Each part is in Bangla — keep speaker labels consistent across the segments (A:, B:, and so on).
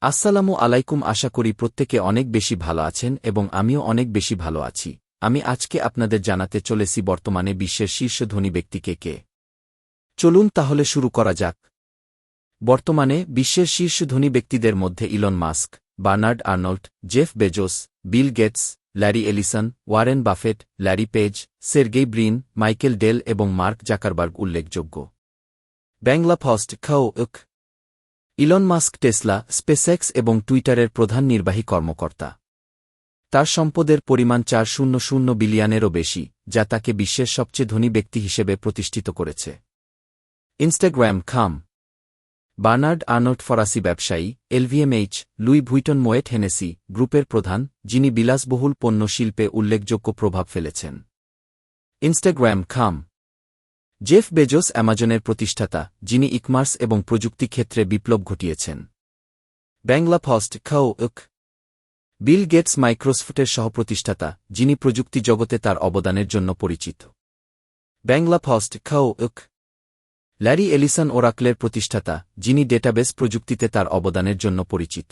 A: আসসালামু আলাইকুম। আশা করি প্রত্যেকে অনেক বেশি ভালো আছেন এবং আমিও অনেক বেশি ভালো আছি। আমি আজকে আপনাদের জানাতে চলেছি বর্তমানে বিশ্বের শীর্ষ ধনী ব্যক্তি কে। চলুন তাহলে শুরু করা যাক। বর্তমানে বিশ্বের শীর্ষ ধনী ব্যক্তিদের মধ্যে Elon Musk, Bernard Arnold, Jeff Bezos, Bill Gates, Larry Ellison, Warren Buffett, Larry Page, Sergey Brin, Michael Dell এবং মার্ক জাকারবার্গ উল্লেখযোগ্য। Bangla first Elon Musk Tesla, SpaceX এবং টুইটারের প্রধান নির্বাহী কর্মকর্তা। তার সম্পদের পরিমাণ 400 বিলিয়নেরও বেশি, যা তাকে বিশ্বের সবচেয়ে ধনী ব্যক্তি হিসেবে প্রতিষ্ঠিত করেছে। ইনস্টাগ্রাম বার্নার্ড আর্নল্ড ফরাসি ব্যবসায়ী, এলভিএমএইচ, লুই ভুইটন মোয়েট হেনেসি গ্রুপের প্রধান, যিনি বিলাসবহুল পণ্য শিল্পে উল্লেখযোগ্য প্রভাব ফেলেছেন। ইনস্টাগ্রাম জেফ বেজোস অ্যামাজনের প্রতিষ্ঠাতা, যিনি ইকমার্স এবং প্রযুক্তি ক্ষেত্রে বিপ্লব ঘটিয়েছেন। বাংলা ফার্স্ট বিল গেটস মাইক্রোসফটের সহপ্রতিষ্ঠাতা, যিনি প্রযুক্তি জগতে তার অবদানের জন্য পরিচিত। বাংলা ফার্স্ট ল্যারি এলিসন ওরাকলের প্রতিষ্ঠাতা, যিনি ডেটাবেস প্রযুক্তিতে তার অবদানের জন্য পরিচিত।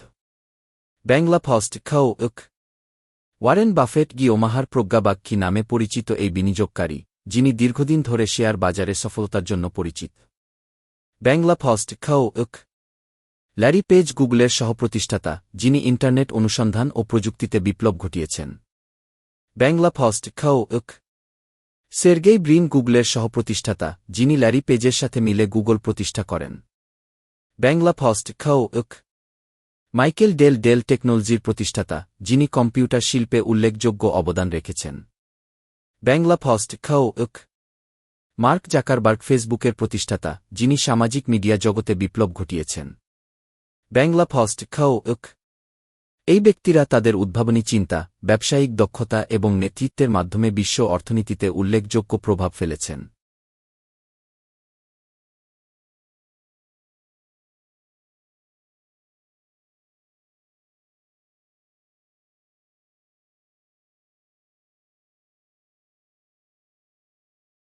A: বাংলা ফার্স্ট ওয়ারেন বাফেট ওমাহার প্রজ্ঞাবাক্যী নামে পরিচিত এই বিনিয়োগকারী, যিনি দীর্ঘদিন ধরে শেয়ার বাজারে সফলতার জন্য পরিচিত। বাংলা ফার্স্ট ল্যারি পেজ গুগলের সহপ্রতিষ্ঠাতা, যিনি ইন্টারনেট অনুসন্ধান ও প্রযুক্তিতে বিপ্লব ঘটিয়েছেন। বাংলা ফার্স্ট সের্গেই ব্রিন গুগলের সহপ্রতিষ্ঠাতা, যিনি ল্যারি পেজের সাথে মিলে গুগল প্রতিষ্ঠা করেন। বাংলা ফার্স্ট মাইকেল ডেল টেকনোলজির প্রতিষ্ঠাতা, যিনি কম্পিউটার শিল্পে উল্লেখযোগ্য অবদান রেখেছেন। বাংলা ফার্স্ট মার্ক জাকারবার্গ ফেসবুকের প্রতিষ্ঠাতা, যিনি সামাজিক মিডিয়া জগতে বিপ্লব ঘটিয়েছেন। বাংলা ফার্স্ট এই ব্যক্তিরা তাদের উদ্ভাবনী চিন্তা, ব্যবসায়িক দক্ষতা এবং নেতৃত্বের মাধ্যমে বিশ্ব অর্থনীতিতে উল্লেখযোগ্য প্রভাব ফেলেছেন।